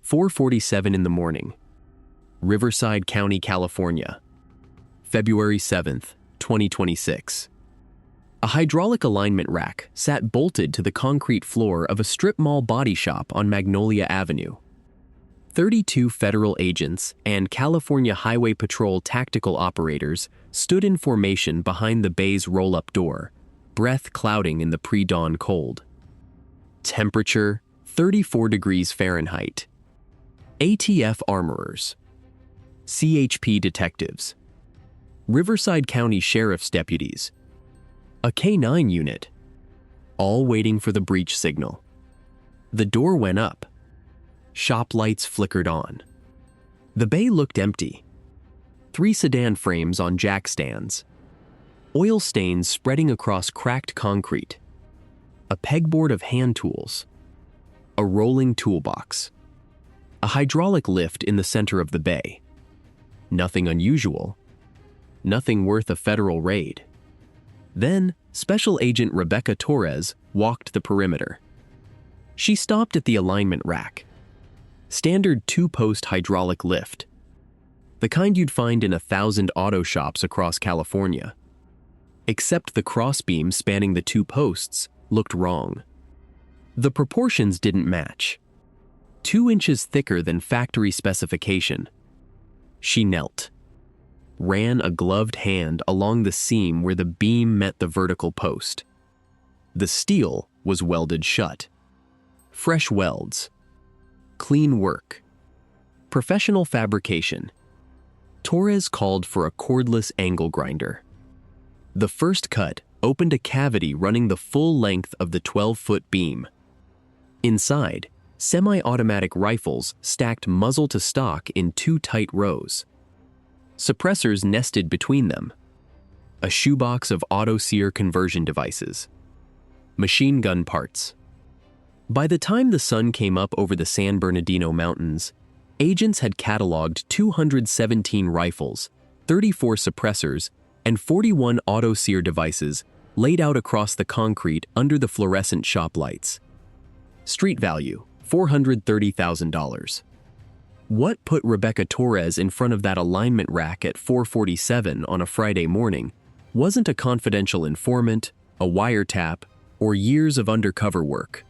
4:47 in the morning. Riverside County, California. February 7th, 2026. A hydraulic alignment rack sat bolted to the concrete floor of a strip mall body shop on Magnolia Avenue. 32 federal agents and California Highway Patrol tactical operators stood in formation behind the bay's roll-up door, breath clouding in the pre-dawn cold. Temperature, 34 degrees Fahrenheit. ATF armorers, CHP detectives, Riverside County Sheriff's deputies, a K-9 unit, all waiting for the breach signal. The door went up. Shop lights flickered on. The bay looked empty. 3 sedan frames on jack stands. Oil stains spreading across cracked concrete. A pegboard of hand tools. A rolling toolbox. A hydraulic lift in the center of the bay. Nothing unusual. Nothing worth a federal raid. Then, Special Agent Rebecca Torres walked the perimeter. She stopped at the alignment rack. Standard 2-post hydraulic lift. The kind you'd find in 1,000 auto shops across California. Except the crossbeam spanning the 2 posts looked wrong. The proportions didn't match. 2 inches thicker than factory specification. She knelt. Ran a gloved hand along the seam where the beam met the vertical post. The steel was welded shut. Fresh welds. Clean work. Professional fabrication. Torres called for a cordless angle grinder. The first cut opened a cavity running the full length of the 12-foot beam. Inside, semi-automatic rifles stacked muzzle to stock in 2 tight rows. Suppressors nested between them. A shoebox of auto-sear conversion devices. Machine gun parts. By the time the sun came up over the San Bernardino Mountains, agents had cataloged 217 rifles, 34 suppressors, and 41 auto-sear devices laid out across the concrete under the fluorescent shop lights. Street value, $430,000. What put Rebecca Torres in front of that alignment rack at 4:47 on a Friday morning wasn't a confidential informant, a wiretap, or years of undercover work.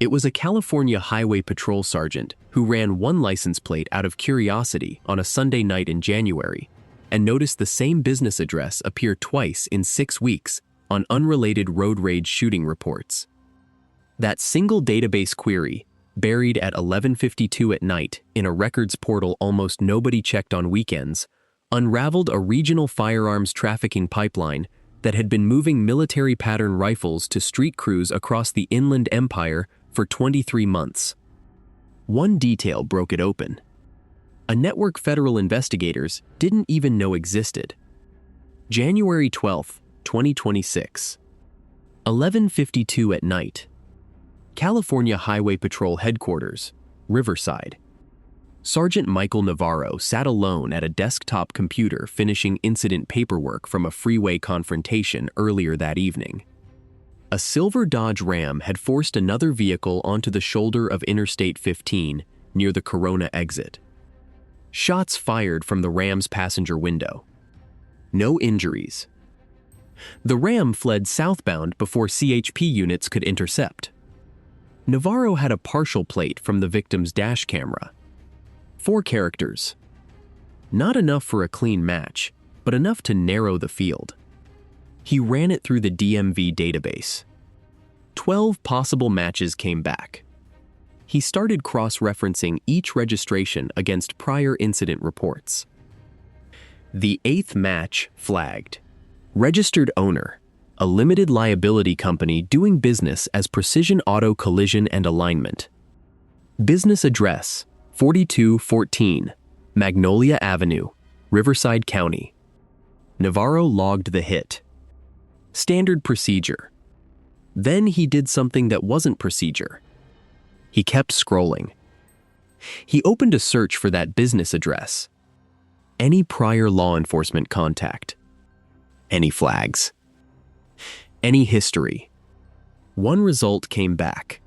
It was a California Highway Patrol sergeant who ran one license plate out of curiosity on a Sunday night in January and noticed the same business address appear twice in 6 weeks on unrelated road rage shooting reports. That single database query, buried at 11:52 at night in a records portal almost nobody checked on weekends, unraveled a regional firearms trafficking pipeline that had been moving military pattern rifles to street crews across the Inland Empire for 23 months. One detail broke it open. A network federal investigators didn't even know existed. January 12, 2026. 11:52 at night. California Highway Patrol Headquarters, Riverside. Sergeant Michael Navarro sat alone at a desktop computer finishing incident paperwork from a freeway confrontation earlier that evening. A silver Dodge Ram had forced another vehicle onto the shoulder of Interstate 15 near the Corona exit. Shots fired from the Ram's passenger window. No injuries. The Ram fled southbound before CHP units could intercept. Navarro had a partial plate from the victim's dash camera. 4 characters. Not enough for a clean match, but enough to narrow the field. He ran it through the DMV database. 12 possible matches came back. He started cross-referencing each registration against prior incident reports. The 8th match flagged. Registered owner, a limited liability company doing business as Precision Auto Collision and Alignment. Business address, 4214 Magnolia Avenue, Riverside County. Navarro logged the hit. Standard procedure. Then he did something that wasn't procedure. He kept scrolling. He opened a search for that business address. Any prior law enforcement contact. Any flags. Any history. One result came back.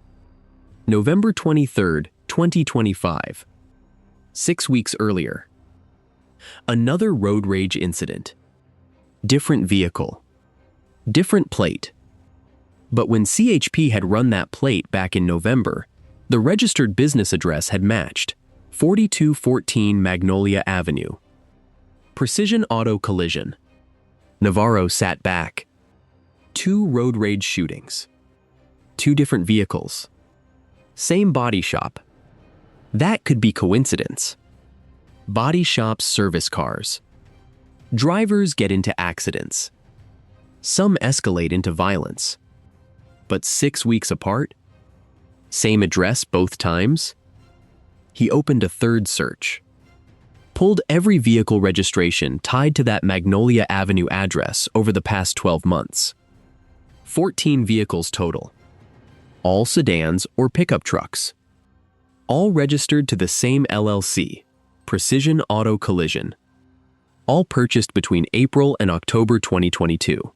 November 23, 2025. 6 weeks earlier. Another road rage incident. Different vehicle. Different plate. But when CHP had run that plate back in November, the registered business address had matched, 4214 Magnolia Avenue. Precision auto collision. Navarro sat back. 2 road rage shootings. 2 different vehicles. Same body shop. That could be coincidence. Body shops service cars. Drivers get into accidents. Some escalate into violence. But 6 weeks apart? Same address both times? He opened a third search. Pulled every vehicle registration tied to that Magnolia Avenue address over the past 12 months. 14 vehicles total. All sedans or pickup trucks. All registered to the same LLC, Precision Auto Collision. All purchased between April and October 2022.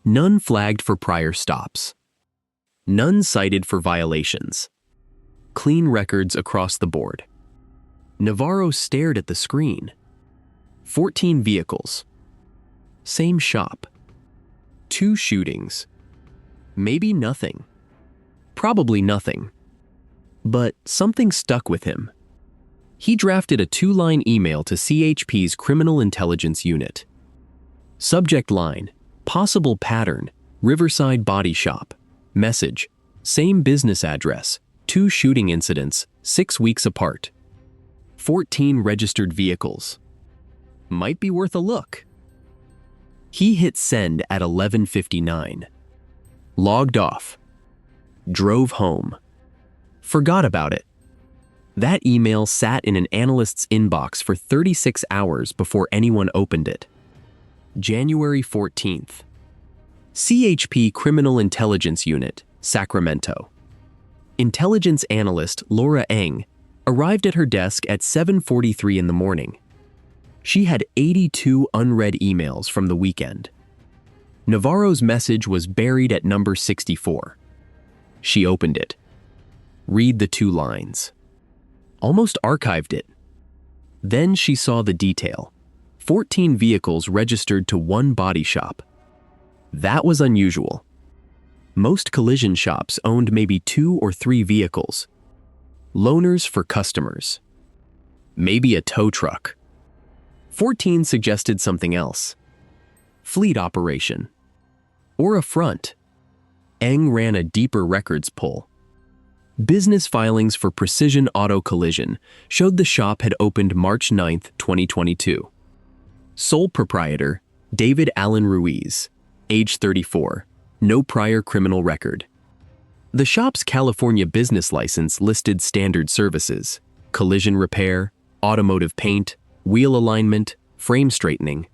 None flagged for prior stops. None cited for violations. Clean records across the board. Navarro stared at the screen. 14 vehicles. Same shop. 2 shootings. Maybe nothing. Probably nothing. But something stuck with him. He drafted a 2-line email to CHP's Criminal Intelligence Unit. Subject line, possible pattern, Riverside Body Shop. Message, same business address, 2 shooting incidents, 6 weeks apart. 14 registered vehicles. Might be worth a look. He hit send at 11:59. Logged off. Drove home. Forgot about it. That email sat in an analyst's inbox for 36 hours before anyone opened it. January 14th. CHP Criminal Intelligence Unit, Sacramento. Intelligence analyst Laura Eng arrived at her desk at 7:43 in the morning. She had 82 unread emails from the weekend. Navarro's message was buried at number 64. She opened it. Read the 2 lines. Almost archived it. Then she saw the detail. 14 vehicles registered to 1 body shop. That was unusual. Most collision shops owned maybe 2 or 3 vehicles. Loaners for customers. Maybe a tow truck. 14 suggested something else. Fleet operation. Or a front. Eng ran a deeper records pull. Business filings for Precision Auto Collision showed the shop had opened March 9, 2022. Sole proprietor, David Allen Ruiz, age 34, no prior criminal record. The shop's California business license listed standard services, collision repair, automotive paint, wheel alignment, frame straightening.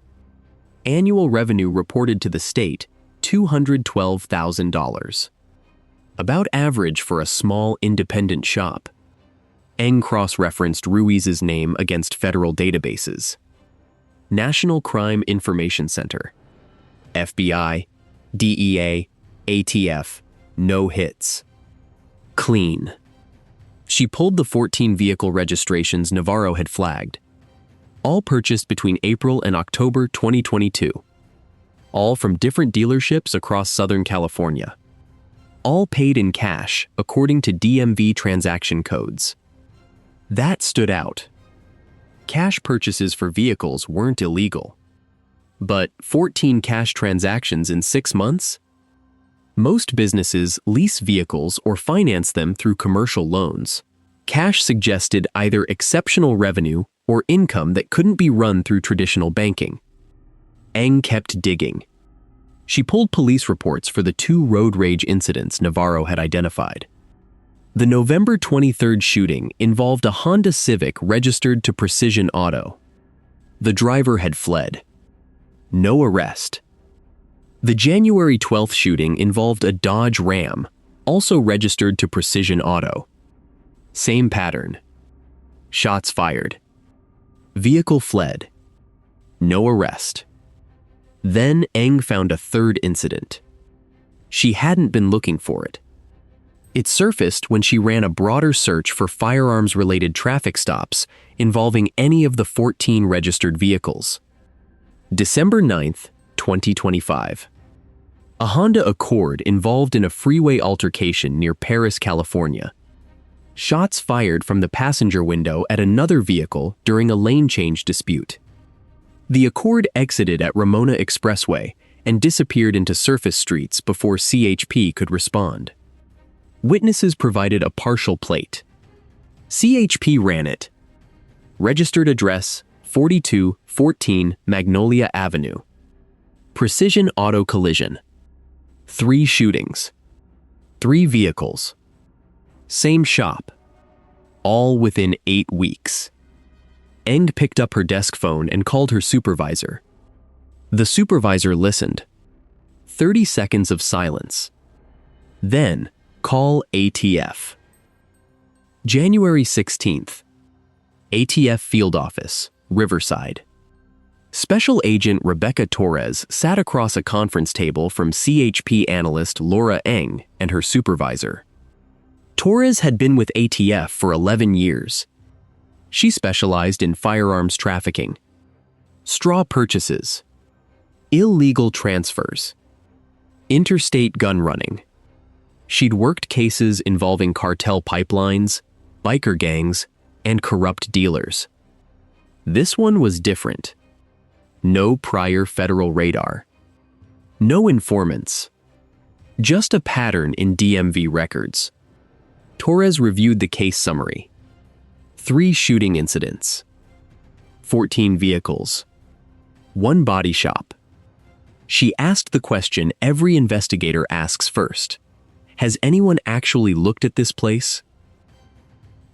Annual revenue reported to the state, $212,000. About average for a small independent shop. Eng cross-referenced Ruiz's name against federal databases. National Crime Information Center. FBI, DEA, ATF, no hits. Clean. She pulled the 14 vehicle registrations Navarro had flagged. All purchased between April and October 2022. All from different dealerships across Southern California. All paid in cash, according to DMV transaction codes. That stood out. Cash purchases for vehicles weren't illegal. But 14 cash transactions in 6 months? Most businesses lease vehicles or finance them through commercial loans. Cash suggested either exceptional revenue or income that couldn't be run through traditional banking. Eng kept digging. She pulled police reports for the 2 road rage incidents Navarro had identified. The November 23rd shooting involved a Honda Civic registered to Precision Auto. The driver had fled. No arrest. The January 12th shooting involved a Dodge Ram, also registered to Precision Auto. Same pattern. Shots fired. Vehicle fled. No arrest. Then Eng found a third incident. She hadn't been looking for it. It surfaced when she ran a broader search for firearms-related traffic stops involving any of the 14 registered vehicles. December 9, 2025. A Honda Accord involved in a freeway altercation near Paris, California. Shots fired from the passenger window at another vehicle during a lane change dispute. The Accord exited at Ramona Expressway and disappeared into surface streets before CHP could respond. Witnesses provided a partial plate. CHP ran it. Registered address 4214 Magnolia Avenue. Precision auto collision. 3 shootings. 3 vehicles. Same shop. All within 8 weeks. Eng picked up her desk phone and called her supervisor. The supervisor listened. 30 seconds of silence. Then, call ATF. January 16th. ATF Field Office, Riverside. Special Agent Rebecca Torres sat across a conference table from CHP analyst Laura Eng and her supervisor. Torres had been with ATF for 11 years. She specialized in firearms trafficking, straw purchases, illegal transfers, interstate gun running. She'd worked cases involving cartel pipelines, biker gangs, and corrupt dealers. This one was different. No prior federal radar. No informants. Just a pattern in DMV records. Torres reviewed the case summary. 3 shooting incidents. 14 vehicles. 1 body shop. She asked the question every investigator asks first. Has anyone actually looked at this place?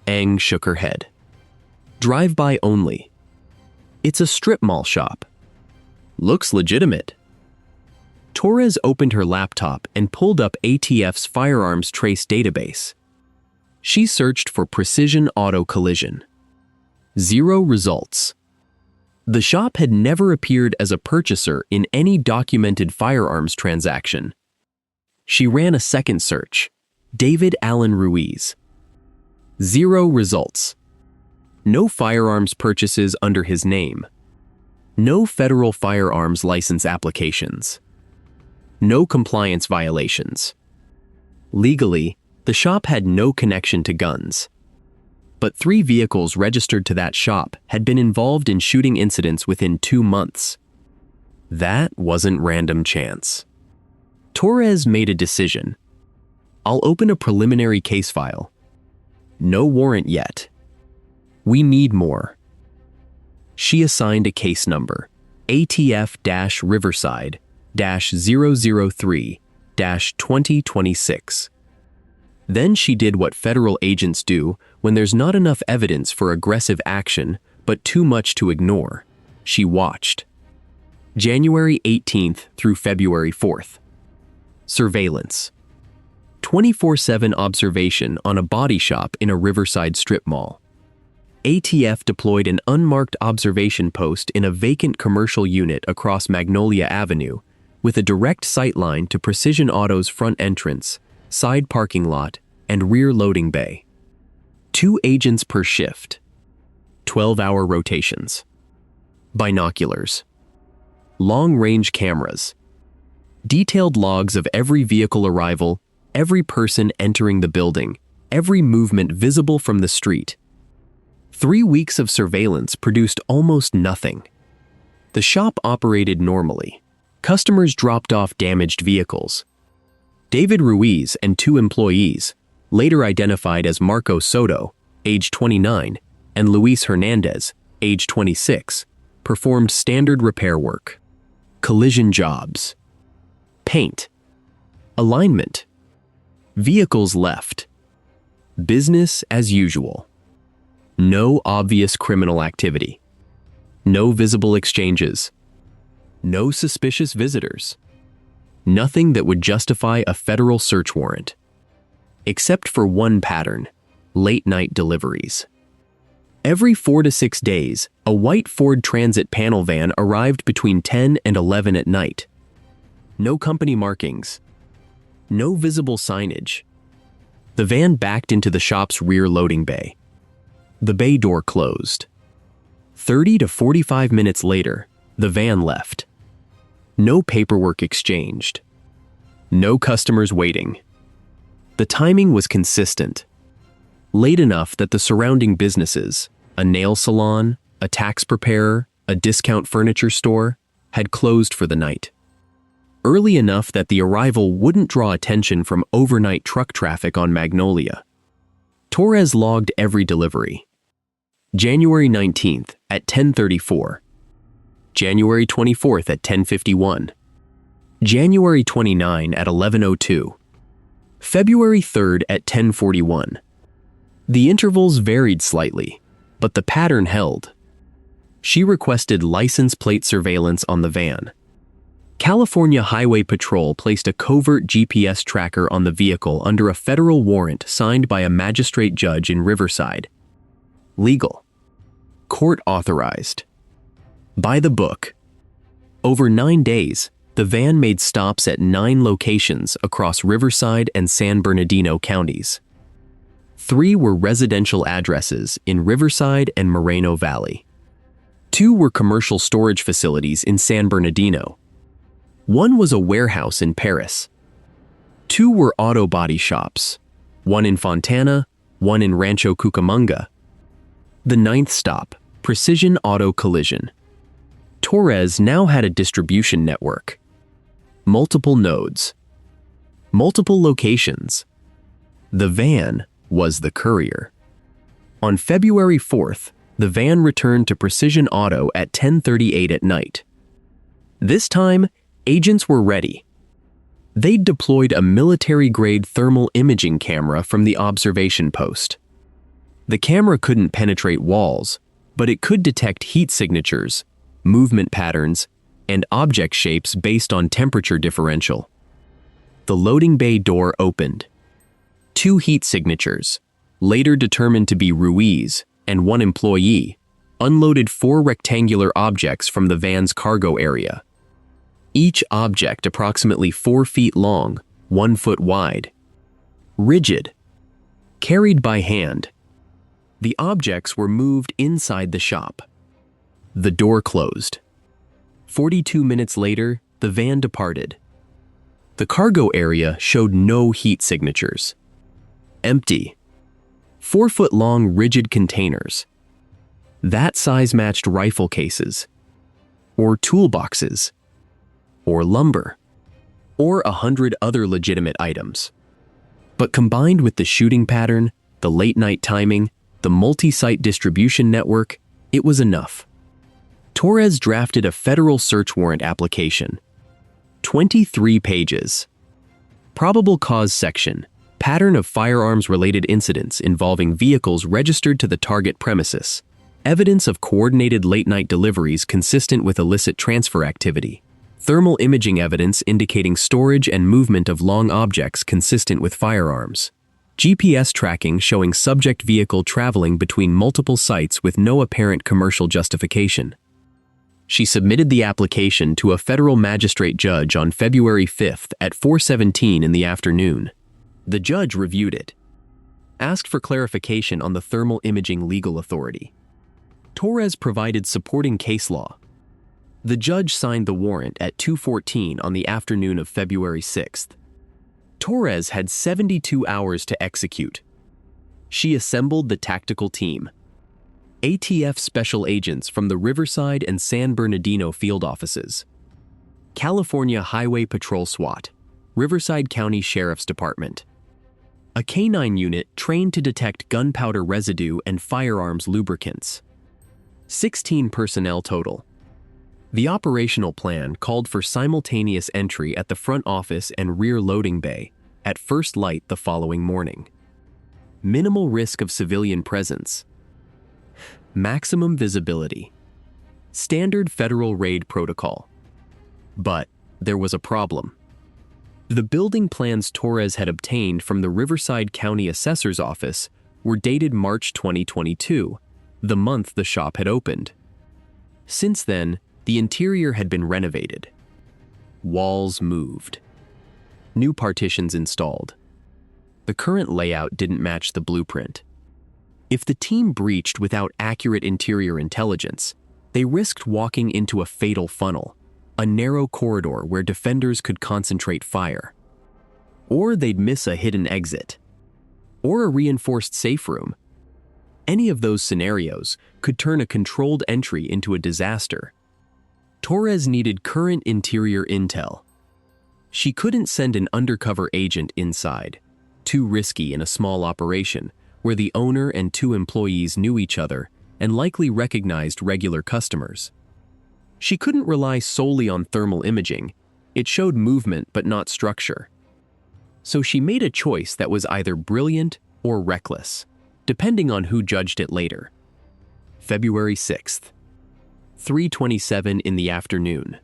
Eng shook her head. Drive-by only. It's a strip mall shop. Looks legitimate. Torres opened her laptop and pulled up ATF's firearms trace database. She searched for precision auto collision. 0 results. The shop had never appeared as a purchaser in any documented firearms transaction. She ran a second search. David Allen Ruiz. 0 results. No firearms purchases under his name. No federal firearms license applications. No compliance violations. Legally, the shop had no connection to guns. But 3 vehicles registered to that shop had been involved in shooting incidents within 2 months. That wasn't random chance. Torres made a decision. I'll open a preliminary case file. No warrant yet. We need more. She assigned a case number, ATF-Riverside-003-2026. Then she did what federal agents do when there's not enough evidence for aggressive action but too much to ignore. She watched. January 18th through February 4th. Surveillance. 24/7 observation on a body shop in a Riverside strip mall. ATF deployed an unmarked observation post in a vacant commercial unit across Magnolia Avenue with a direct sightline to Precision Auto's front entrance, side parking lot, and rear loading bay. 2 agents per shift. 12-hour rotations. Binoculars. Long-range cameras. Detailed logs of every vehicle arrival, every person entering the building, every movement visible from the street. 3 weeks of surveillance produced almost nothing. The shop operated normally. Customers dropped off damaged vehicles. David Ruiz and 2 employees, later identified as Marco Soto, age 29, and Luis Hernandez, age 26, performed standard repair work. Collision jobs. Paint. Alignment. Vehicles left. Business as usual. No obvious criminal activity. No visible exchanges. No suspicious visitors. Nothing that would justify a federal search warrant. Except for one pattern: late-night deliveries. Every 4 to 6 days, a white Ford Transit panel van arrived between 10 and 11 at night. No company markings. No visible signage. The van backed into the shop's rear loading bay. The bay door closed. 30 to 45 minutes later, the van left. No paperwork exchanged. No customers waiting. The timing was consistent. Late enough that the surrounding businesses, a nail salon, a tax preparer, a discount furniture store, had closed for the night. Early enough that the arrival wouldn't draw attention from overnight truck traffic on Magnolia. Torres logged every delivery. January 19th at 10:34. January 24th at 10:51. January 29 at 11:02. February 3rd at 10:41. The intervals varied slightly, but the pattern held. She requested license plate surveillance on the van. California Highway Patrol placed a covert GPS tracker on the vehicle under a federal warrant signed by a magistrate judge in Riverside. Legal. Court authorized. By the book. Over 9 days, the van made stops at 9 locations across Riverside and San Bernardino counties. 3 were residential addresses in Riverside and Moreno Valley. 2 were commercial storage facilities in San Bernardino. 1 was a warehouse in Paris. 2 were auto body shops, 1 in Fontana, 1 in Rancho Cucamonga. The 9th stop, Precision Auto Collision. Torres now had a distribution network. Multiple nodes. Multiple locations. The van was the courier. On February 4th, the van returned to Precision Auto at 10:38 at night. This time, agents were ready. They'd deployed a military-grade thermal imaging camera from the observation post. The camera couldn't penetrate walls, but it could detect heat signatures, movement patterns, and object shapes based on temperature differential. The loading bay door opened. 2 heat signatures, later determined to be Ruiz and 1 employee, unloaded 4 rectangular objects from the van's cargo area. Each object approximately 4 feet long, 1 foot wide. Rigid. Carried by hand. The objects were moved inside the shop. The door closed. 42 minutes later, the van departed. The cargo area showed no heat signatures. Empty. 4-foot-long rigid containers. That size matched rifle cases, or toolboxes, or lumber, or 100 other legitimate items. But combined with the shooting pattern, the late-night timing, the multi-site distribution network, it was enough. Torres drafted a federal search warrant application. 23 pages. Probable cause section. Pattern of firearms-related incidents involving vehicles registered to the target premises. Evidence of coordinated late-night deliveries consistent with illicit transfer activity. Thermal imaging evidence indicating storage and movement of long objects consistent with firearms. GPS tracking showing subject vehicle traveling between multiple sites with no apparent commercial justification. She submitted the application to a federal magistrate judge on February 5th at 4:17 in the afternoon. The judge reviewed it. Asked for clarification on the thermal imaging legal authority. Torres provided supporting case law. The judge signed the warrant at 2:14 on the afternoon of February 6th. Torres had 72 hours to execute. She assembled the tactical team. ATF special agents from the Riverside and San Bernardino field offices. California Highway Patrol SWAT, Riverside County Sheriff's Department. A K-9 unit trained to detect gunpowder residue and firearms lubricants. 16 personnel total. The operational plan called for simultaneous entry at the front office and rear loading bay at first light the following morning. Minimal risk of civilian presence. Maximum visibility. Standard federal raid protocol. But there was a problem. The building plans Torres had obtained from the Riverside County Assessor's Office were dated March 2022, the month the shop had opened. Since then, the interior had been renovated. Walls moved. New partitions installed. the current layout didn't match the blueprint. If the team breached without accurate interior intelligence, they risked walking into a fatal funnel, a narrow corridor where defenders could concentrate fire. Or they'd miss a hidden exit, or a reinforced safe room. Any of those scenarios could turn a controlled entry into a disaster. Torres needed current interior intel. She couldn't send an undercover agent inside, too risky in a small operation where the owner and 2 employees knew each other and likely recognized regular customers. She couldn't rely solely on thermal imaging. It showed movement but not structure. So she made a choice that was either brilliant or reckless, depending on who judged it later. February 6th, 3:27 in the afternoon.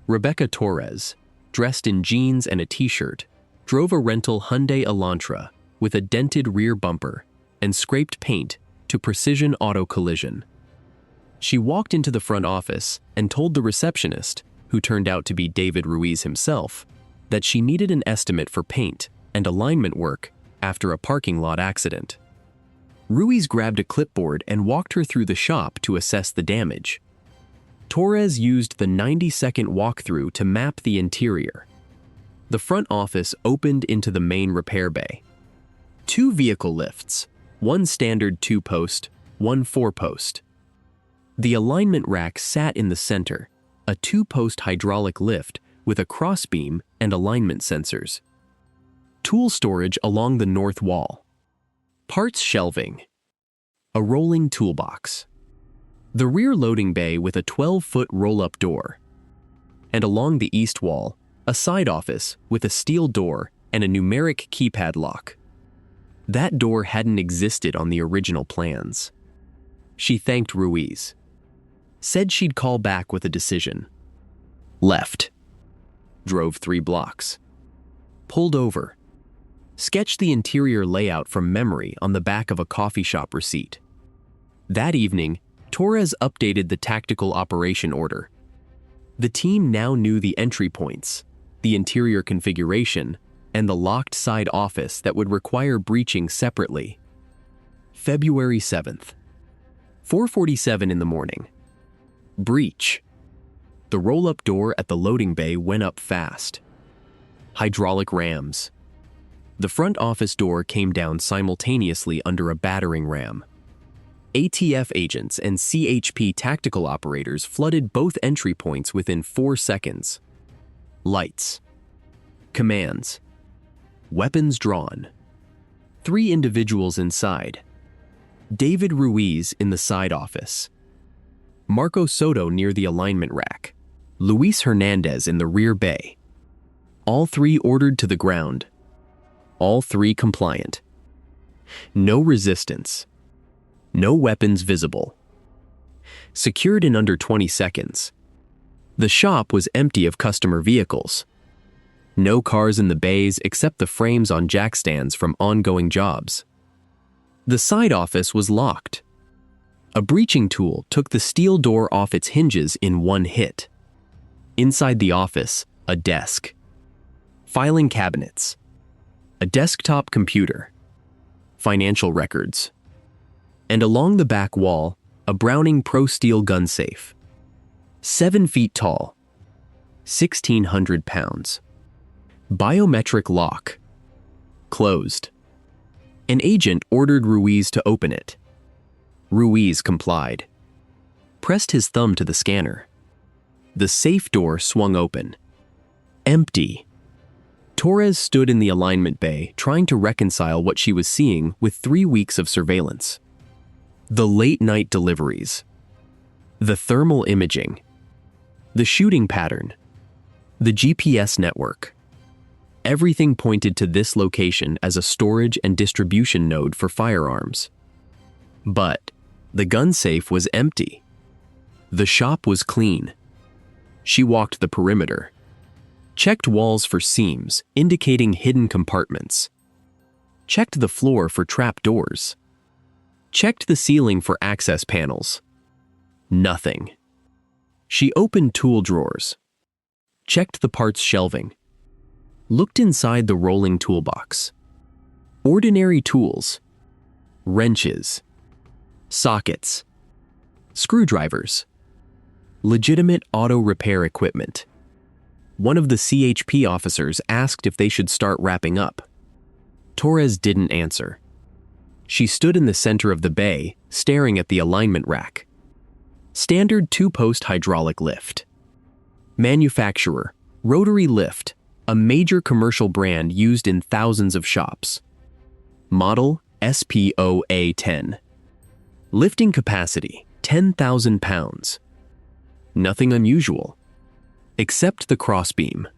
Rebecca Torres, dressed in jeans and a t-shirt, drove a rental Hyundai Elantra with a dented rear bumper and scraped paint to Precision Auto Collision. She walked into the front office and told the receptionist, who turned out to be David Ruiz himself, that she needed an estimate for paint and alignment work after a parking lot accident. Ruiz grabbed a clipboard and walked her through the shop to assess the damage. Torres used the 90-second walkthrough to map the interior. The front office opened into the main repair bay. 2 vehicle lifts, 1 standard 2-post, 1 4-post. The alignment rack sat in the center, a 2-post hydraulic lift with a crossbeam and alignment sensors. Tool storage along the north wall. Parts shelving. A rolling toolbox. The rear loading bay with a 12-foot roll-up door. And along the east wall, a side office with a steel door and a numeric keypad lock. That door hadn't existed on the original plans. She thanked Ruiz. Said she'd call back with a decision. Left. Drove 3 blocks. Pulled over. Sketched the interior layout from memory on the back of a coffee shop receipt. That evening, Torres updated the tactical operation order. The team now knew the entry points, the interior configuration, and the locked side office that would require breaching separately. February 7th, 4:47 in the morning. Breach. The roll-up door at the loading bay went up fast. Hydraulic rams. The front office door came down simultaneously under a battering ram. ATF agents and CHP tactical operators flooded both entry points within 4 seconds. Lights. Commands. Weapons drawn. 3 individuals inside. David Ruiz in the side office. Marco Soto near the alignment rack. Luis Hernandez in the rear bay. All 3 ordered to the ground. All 3 compliant. No resistance. No weapons visible. Secured in under 20 seconds. The shop was empty of customer vehicles. No cars in the bays except the frames on jack stands from ongoing jobs. The side office was locked. A breaching tool took the steel door off its hinges in 1 hit. Inside the office, a desk. Filing cabinets. A desktop computer. Financial records. And along the back wall, a Browning Pro Steel gun safe. 7 feet tall. 1,600 pounds. Biometric lock. Closed. An agent ordered Ruiz to open it. Ruiz complied. Pressed his thumb to the scanner. The safe door swung open. Empty. Torres stood in the alignment bay trying to reconcile what she was seeing with 3 weeks of surveillance. The late-night deliveries. The thermal imaging. The shooting pattern. The GPS network. Everything pointed to this location as a storage and distribution node for firearms. But the gun safe was empty. The shop was clean. She walked the perimeter. Checked walls for seams, indicating hidden compartments. Checked the floor for trap doors. Checked the ceiling for access panels. Nothing. She opened tool drawers. Checked the parts shelving. Looked inside the rolling toolbox. Ordinary tools, wrenches, sockets, screwdrivers, legitimate auto repair equipment. One of the CHP officers asked if they should start wrapping up. Torres didn't answer. She stood in the center of the bay, staring at the alignment rack. Standard two-post hydraulic lift. Manufacturer, rotary lift, a major commercial brand used in thousands of shops. Model SPOA-10. Lifting capacity, 10,000 pounds. Nothing unusual, except the crossbeam.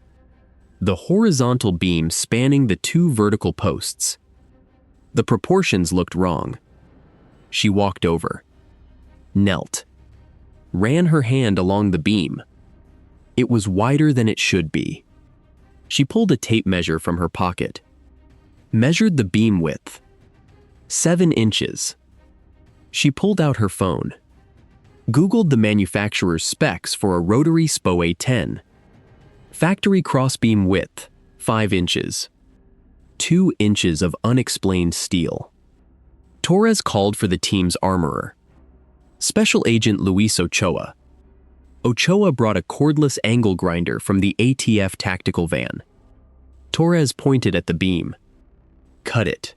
The horizontal beam spanning the two vertical posts. The proportions looked wrong. She walked over, knelt, ran her hand along the beam. It was wider than it should be. She pulled a tape measure from her pocket, measured the beam width, 7 inches. She pulled out her phone, Googled the manufacturer's specs for a rotary SPOA-10. Factory crossbeam width, 5 inches. 2 inches of unexplained steel. Torres called for the team's armorer, Special Agent Luis Ochoa. Ochoa brought a cordless angle grinder from the ATF tactical van. Torres pointed at the beam. Cut it.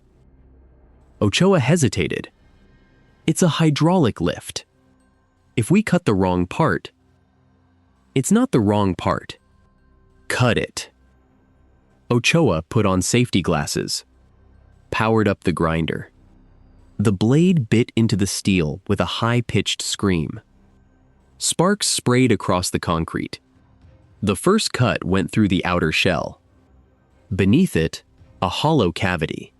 Ochoa hesitated. It's a hydraulic lift. If we cut the wrong part, it's not the wrong part. Cut it. Ochoa put on safety glasses, powered up the grinder. The blade bit into the steel with a high-pitched scream. Sparks sprayed across the concrete. The first cut went through the outer shell. Beneath it, a hollow cavity.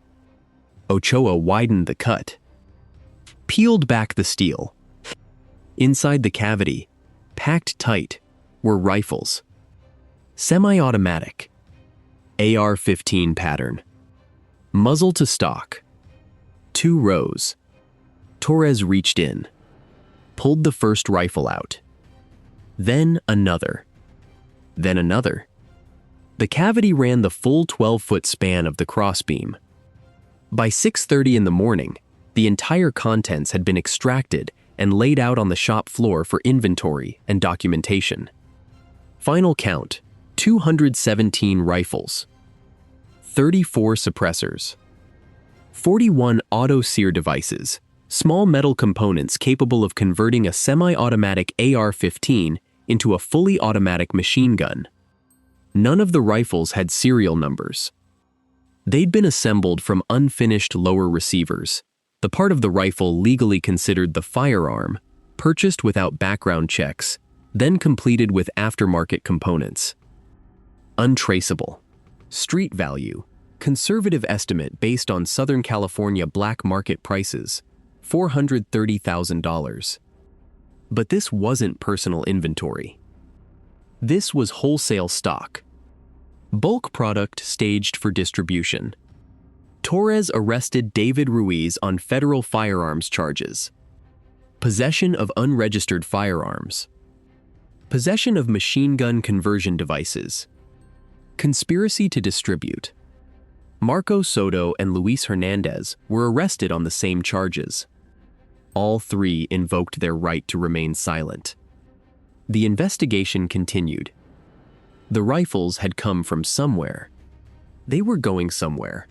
Ochoa widened the cut, peeled back the steel. Inside the cavity, packed tight, were rifles. Semi-automatic. AR-15 pattern. Muzzle to stock. 2 rows. Torres reached in, pulled the first rifle out. Then another. Then another. The cavity ran the full 12-foot span of the crossbeam. By 6:30 in the morning, the entire contents had been extracted and laid out on the shop floor for inventory and documentation. Final count, 217 rifles, 34 suppressors, 41 auto-sear devices, small metal components capable of converting a semi-automatic AR-15 into a fully automatic machine gun. None of the rifles had serial numbers. They'd been assembled from unfinished lower receivers, the part of the rifle legally considered the firearm, purchased without background checks, then completed with aftermarket components. Untraceable. Street value. Conservative estimate based on Southern California black market prices, $430,000. But this wasn't personal inventory. This was wholesale stock. Bulk product staged for distribution. Torres arrested David Ruiz on federal firearms charges. Possession of unregistered firearms. Possession of machine gun conversion devices. Conspiracy to distribute. Marco Soto and Luis Hernandez were arrested on the same charges. All 3 invoked their right to remain silent. The investigation continued. The rifles had come from somewhere. They were going somewhere.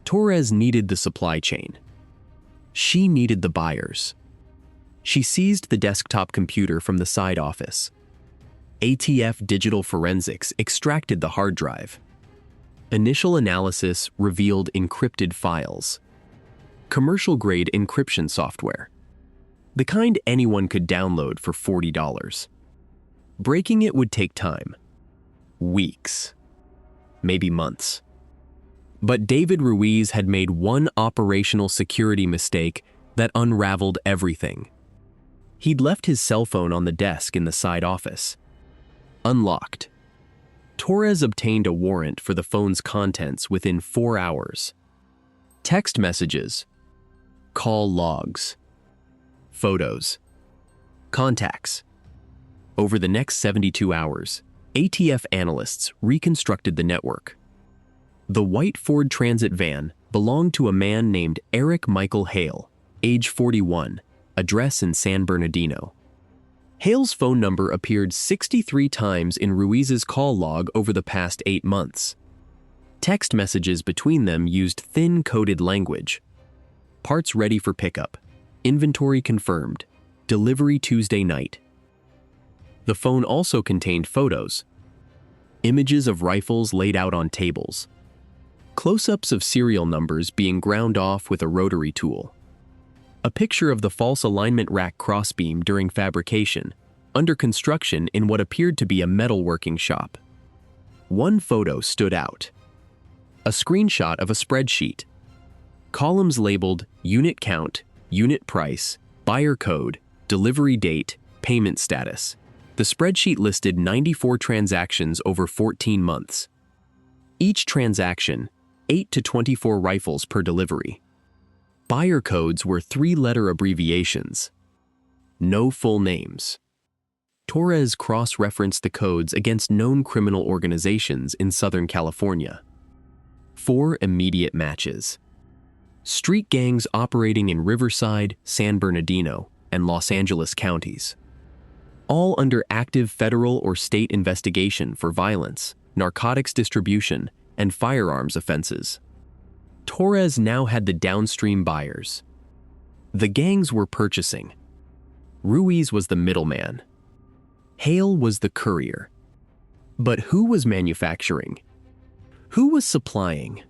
Torres needed the supply chain. She needed the buyers. She seized the desktop computer from the side office. ATF Digital Forensics extracted the hard drive. Initial analysis revealed encrypted files. Commercial-grade encryption software. The kind anyone could download for $40. Breaking it would take time. Weeks. Maybe months. But David Ruiz had made one operational security mistake that unraveled everything. He'd left his cell phone on the desk in the side office. Unlocked. Torres obtained a warrant for the phone's contents within 4 hours. Text messages. Call logs. Photos. Contacts. Over the next 72 hours, ATF analysts reconstructed the network. The white Ford Transit van, belonged to a man named Eric Michael Hale, age 41, address in San Bernardino. Hale's phone number appeared 63 times in Ruiz's call log over the past 8 months. Text messages between them used thin coded language. Parts ready for pickup. Inventory confirmed. Delivery Tuesday night. The phone also contained photos. Images of rifles laid out on tables. Close-ups of serial numbers being ground off with a rotary tool. A picture of the false alignment rack crossbeam during fabrication, under construction in what appeared to be a metalworking shop. One photo stood out. A screenshot of a spreadsheet. Columns labeled unit count, unit price, buyer code, delivery date, payment status. The spreadsheet listed 94 transactions over 14 months. Each transaction, 8 to 24 rifles per delivery. Buyer codes were 3-letter abbreviations. No full names. Torres cross-referenced the codes against known criminal organizations in Southern California. 4 immediate matches. Street gangs operating in Riverside, San Bernardino, and Los Angeles counties. All under active federal or state investigation for violence, narcotics distribution, and firearms offenses. Torres now had the downstream buyers. The gangs were purchasing. Ruiz was the middleman. Hale was the courier. But who was manufacturing? Who was supplying?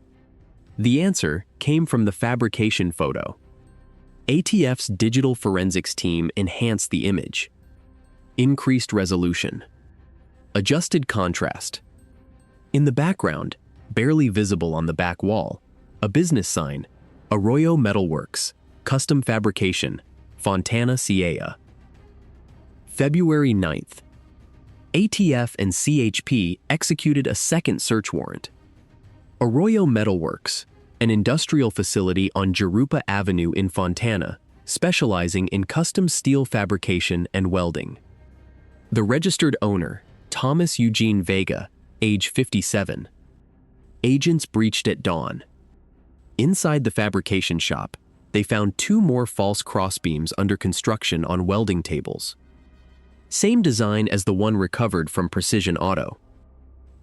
The answer came from the fabrication photo. ATF's digital forensics team enhanced the image. Increased resolution. Adjusted contrast. In the background, barely visible on the back wall, a business sign, Arroyo Metalworks, Custom Fabrication, Fontana, Sierra. February 9th. ATF and CHP executed a second search warrant. Arroyo Metalworks, an industrial facility on Jurupa Avenue in Fontana, specializing in custom steel fabrication and welding. The registered owner, Thomas Eugene Vega, age 57. Agents breached at dawn. Inside the fabrication shop, they found 2 more false crossbeams under construction on welding tables. Same design as the one recovered from Precision Auto.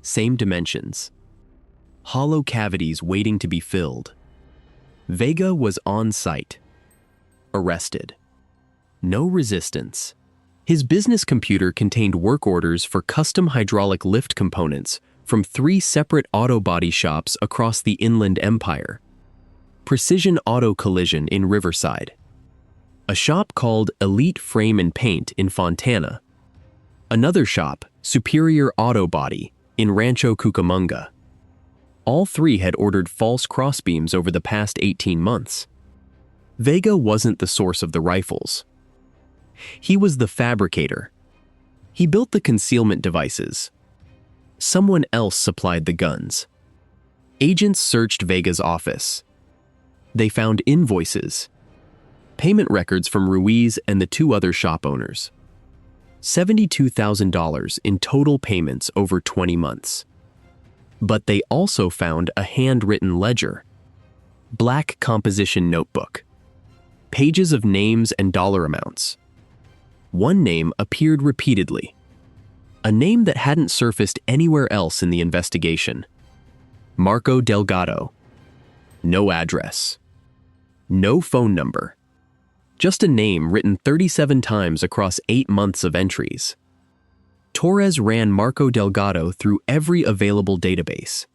Same dimensions. Hollow cavities waiting to be filled. Vega was on site. Arrested. No resistance. His business computer contained work orders for custom hydraulic lift components from 3 separate auto body shops across the Inland Empire. Precision Auto Collision in Riverside. A shop called Elite Frame and Paint in Fontana. Another shop, Superior Auto Body, in Rancho Cucamonga. All 3 had ordered false crossbeams over the past 18 months. Vega wasn't the source of the rifles. He was the fabricator. He built the concealment devices. Someone else supplied the guns. Agents searched Vega's office. They found invoices, payment records from Ruiz and the 2 other shop owners. $72,000 in total payments over 20 months. But they also found a handwritten ledger, black composition notebook, pages of names and dollar amounts. One name appeared repeatedly, a name that hadn't surfaced anywhere else in the investigation. Marco Delgado. No address. No phone number. Just a name written 37 times across 8 months of entries. Torres ran Marco Delgado through every available database.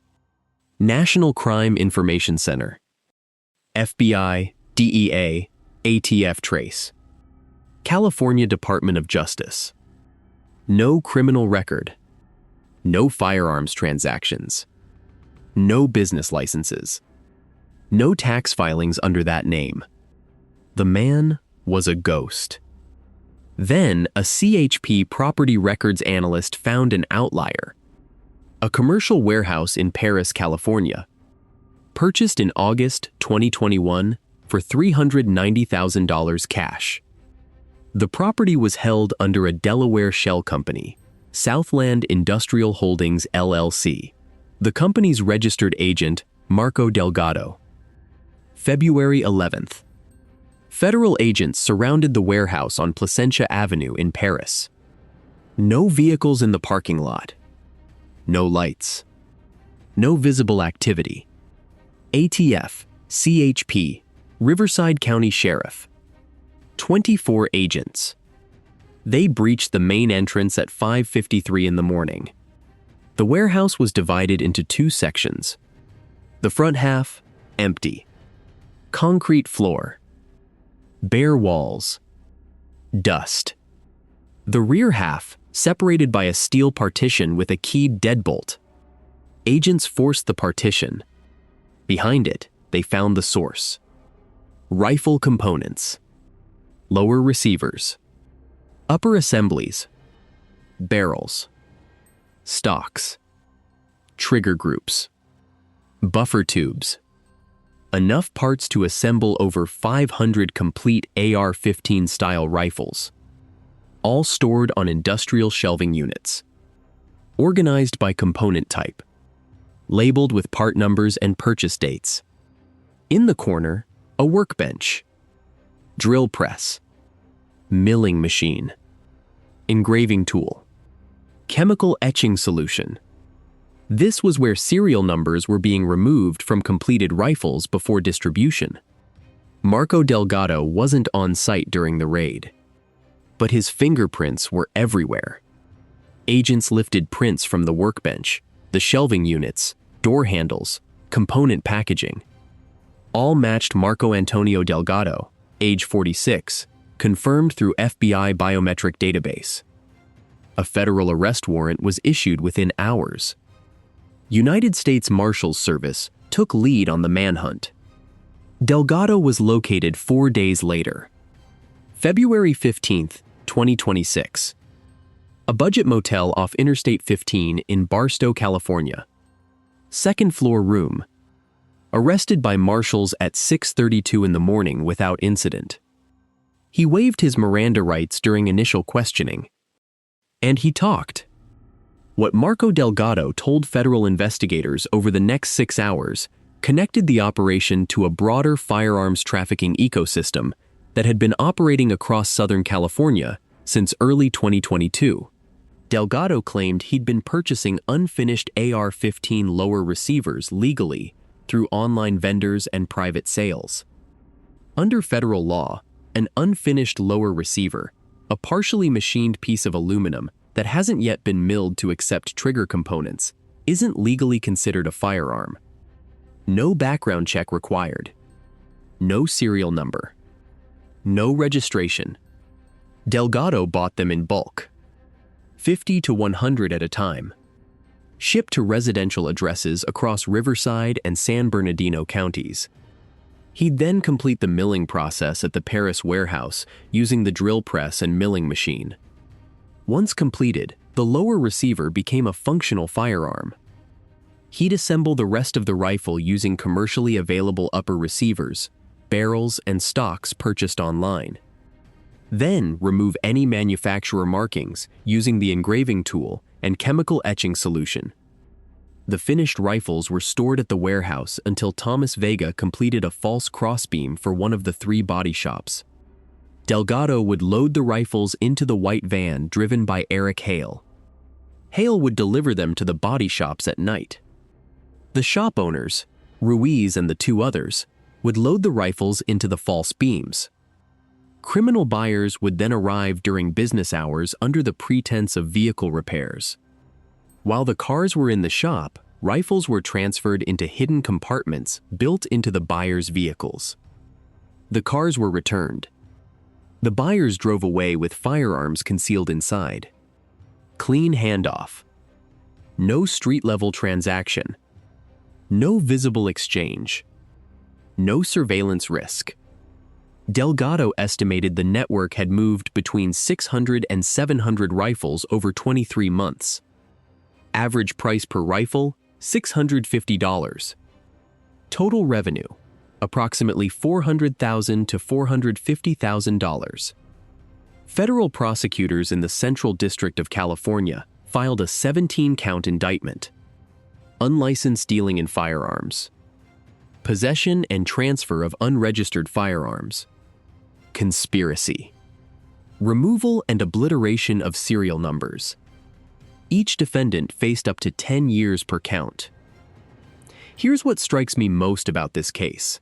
National Crime Information Center. FBI, DEA, ATF Trace. California Department of Justice. No criminal record. No firearms transactions. No business licenses. No tax filings under that name. The man was a ghost. Then, a CHP property records analyst found an outlier. A commercial warehouse in Paris, California. Purchased in August 2021 for $390,000 cash. The property was held under a Delaware shell company, Southland Industrial Holdings LLC. The company's registered agent, Marco Delgado. February 11th. Federal agents surrounded the warehouse on Placentia Avenue in Paris. No vehicles in the parking lot. No lights. No visible activity. ATF CHP, Riverside County Sheriff. 24 agents. They breached the main entrance at 5:53 in the morning. The warehouse was divided into two sections. The front half, empty. Concrete floor. Bare walls. Dust. The rear half, separated by a steel partition with a keyed deadbolt. Agents forced the partition. Behind it, they found the source. Rifle components. Lower receivers. Upper assemblies. Barrels. Stocks. Trigger groups. Buffer tubes. Enough parts to assemble over 500 complete AR-15 style rifles, all stored on industrial shelving units, organized by component type, labeled with part numbers and purchase dates. In the corner, a workbench, drill press, milling machine, engraving tool, chemical etching solution. This was where serial numbers were being removed from completed rifles before distribution. Marco Delgado wasn't on site during the raid, but his fingerprints were everywhere. Agents lifted prints from the workbench, the shelving units, door handles, component packaging. All matched Marco Antonio Delgado, age 46, confirmed through FBI biometric database. A federal arrest warrant was issued within hours. United States Marshals Service took lead on the manhunt. Delgado was located 4 days later. February 15, 2026. A budget motel off Interstate 15 in Barstow, California. Second floor room. Arrested by marshals at 6:32 in the morning without incident. He waived his Miranda rights during initial questioning. And he talked. What Marco Delgado told federal investigators over the next 6 hours connected the operation to a broader firearms trafficking ecosystem that had been operating across Southern California since early 2022. Delgado claimed he'd been purchasing unfinished AR-15 lower receivers legally through online vendors and private sales. Under federal law, an unfinished lower receiver, a partially machined piece of aluminum that hasn't yet been milled to accept trigger components, isn't legally considered a firearm. No background check required. No serial number. No registration. Delgado bought them in bulk. 50 to 100 at a time. Shipped to residential addresses across Riverside and San Bernardino counties. He'd then complete the milling process at the Paris warehouse using the drill press and milling machine. Once completed, the lower receiver became a functional firearm. He'd assemble the rest of the rifle using commercially available upper receivers, barrels, and stocks purchased online. Then remove any manufacturer markings using the engraving tool and chemical etching solution. The finished rifles were stored at the warehouse until Thomas Vega completed a false crossbeam for one of the 3 body shops. Delgado would load the rifles into the white van driven by Eric Hale. Hale would deliver them to the body shops at night. The shop owners, Ruiz and the 2 others, would load the rifles into the false beams. Criminal buyers would then arrive during business hours under the pretense of vehicle repairs. While the cars were in the shop, rifles were transferred into hidden compartments built into the buyers' vehicles. The cars were returned. The buyers drove away with firearms concealed inside. Clean handoff. No street-level transaction. No visible exchange. No surveillance risk. Delgado estimated the network had moved between 600 and 700 rifles over 23 months. Average price per rifle, $650. Total revenue, approximately $400,000 to $450,000. Federal prosecutors in the Central District of California filed a 17-count indictment. Unlicensed dealing in firearms. Possession and transfer of unregistered firearms. Conspiracy. Removal and obliteration of serial numbers. Each defendant faced up to 10 years per count. Here's what strikes me most about this case.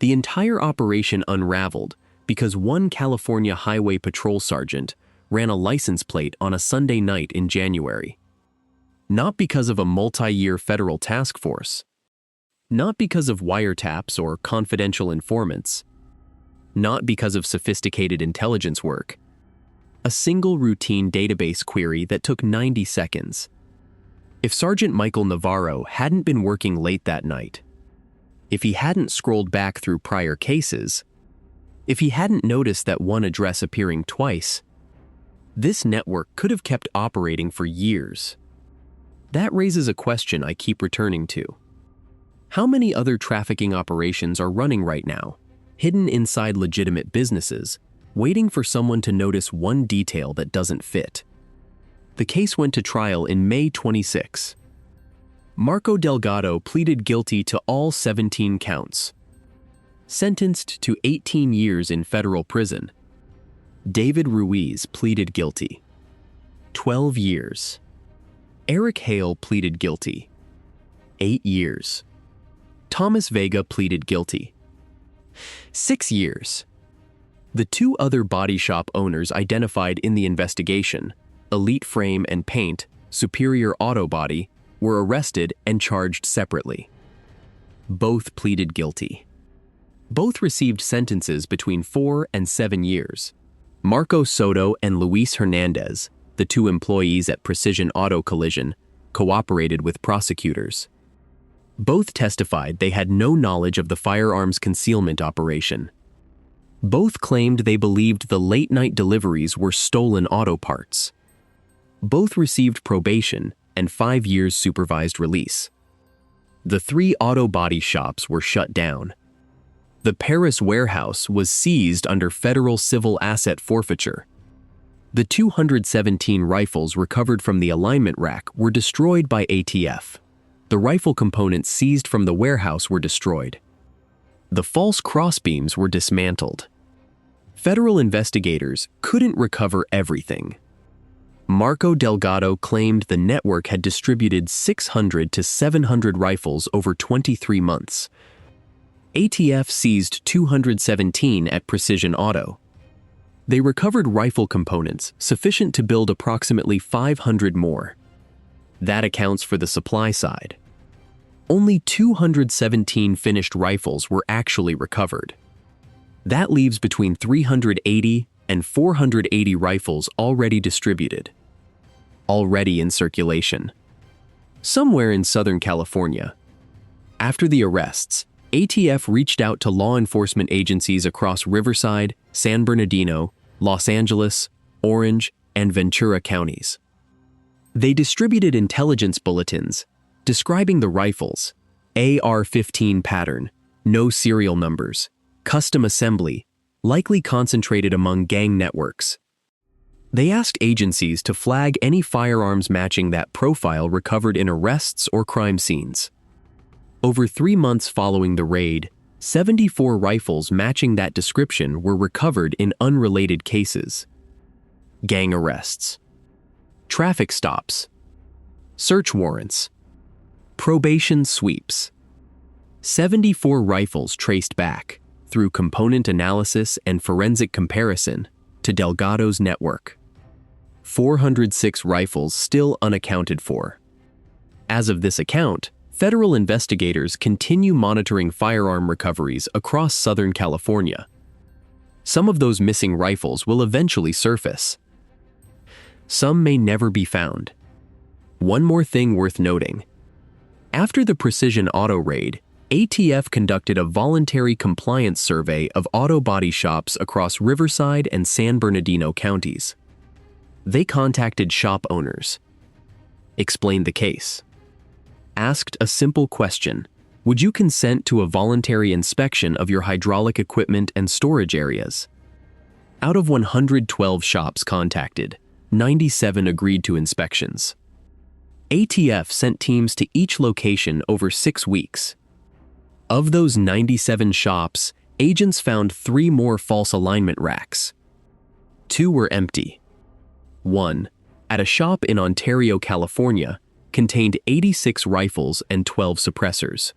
The entire operation unraveled because one California Highway Patrol sergeant ran a license plate on a Sunday night in January. Not because of a multi-year federal task force. Not because of wiretaps or confidential informants. Not because of sophisticated intelligence work. A single routine database query that took 90 seconds. If Sergeant Michael Navarro hadn't been working late that night, if he hadn't scrolled back through prior cases, if he hadn't noticed that one address appearing twice, this network could have kept operating for years. That raises a question I keep returning to. How many other trafficking operations are running right now, hidden inside legitimate businesses, waiting for someone to notice one detail that doesn't fit? The case went to trial in May 26. Marco Delgado pleaded guilty to all 17 counts. Sentenced to 18 years in federal prison. David Ruiz pleaded guilty. 12 years. Eric Hale pleaded guilty. 8 years. Thomas Vega pleaded guilty. 6 years. The two other body shop owners identified in the investigation, Elite Frame and Paint, Superior Auto Body, were arrested and charged separately. Both pleaded guilty. Both received sentences between 4 and 7 years. Marco Soto and Luis Hernandez, the two employees at Precision Auto Collision, cooperated with prosecutors. Both testified they had no knowledge of the firearms concealment operation. Both claimed they believed the late-night deliveries were stolen auto parts. Both received probation and 5 years supervised release. The 3 auto body shops were shut down. The Paris warehouse was seized under federal civil asset forfeiture. The 217 rifles recovered from the alignment rack were destroyed by ATF. The rifle components seized from the warehouse were destroyed. The false crossbeams were dismantled. Federal investigators couldn't recover everything. Marco Delgado claimed the network had distributed 600 to 700 rifles over 23 months. ATF seized 217 at Precision Auto. They recovered rifle components sufficient to build approximately 500 more. That accounts for the supply side. Only 217 finished rifles were actually recovered. That leaves between 380 and 480 rifles already distributed, already in circulation. Somewhere in Southern California. After the arrests, ATF reached out to law enforcement agencies across Riverside, San Bernardino, Los Angeles, Orange, and Ventura counties. They distributed intelligence bulletins describing the rifles, AR-15 pattern, no serial numbers, custom assembly, likely concentrated among gang networks. They asked agencies to flag any firearms matching that profile recovered in arrests or crime scenes. Over 3 months following the raid, 74 rifles matching that description were recovered in unrelated cases. Gang arrests, traffic stops, search warrants, probation sweeps. 74 rifles traced back, through component analysis and forensic comparison, to Delgado's network. 406 rifles still unaccounted for. As of this account, federal investigators continue monitoring firearm recoveries across Southern California. Some of those missing rifles will eventually surface. Some may never be found. One more thing worth noting. After the Precision Auto raid, ATF conducted a voluntary compliance survey of auto body shops across Riverside and San Bernardino counties. They contacted shop owners, explained the case, asked a simple question: would you consent to a voluntary inspection of your hydraulic equipment and storage areas? Out of 112 shops contacted, 97 agreed to inspections. ATF sent teams to each location over 6 weeks. Of those 97 shops, agents found 3 more false alignment racks. 2 were empty. 1, at a shop in Ontario, California, contained 86 rifles and 12 suppressors.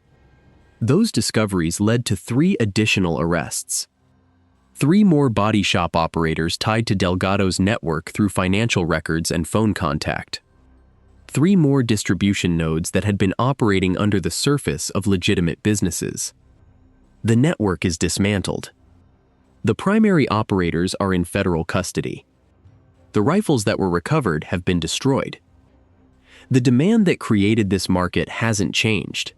Those discoveries led to 3 additional arrests. 3 more body shop operators tied to Delgado's network through financial records and phone contact. 3 more distribution nodes that had been operating under the surface of legitimate businesses. The network is dismantled. The primary operators are in federal custody. The rifles that were recovered have been destroyed. The demand that created this market hasn't changed.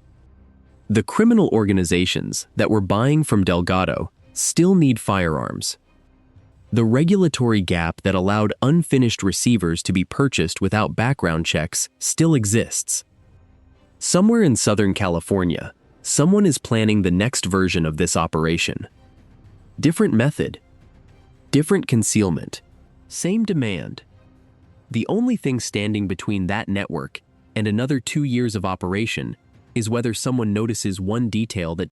The criminal organizations that were buying from Delgado still need firearms. The regulatory gap that allowed unfinished receivers to be purchased without background checks still exists. Somewhere in Southern California, someone is planning the next version of this operation. Different method, different concealment, same demand. The only thing standing between that network and another 2 years of operation is whether someone notices one detail that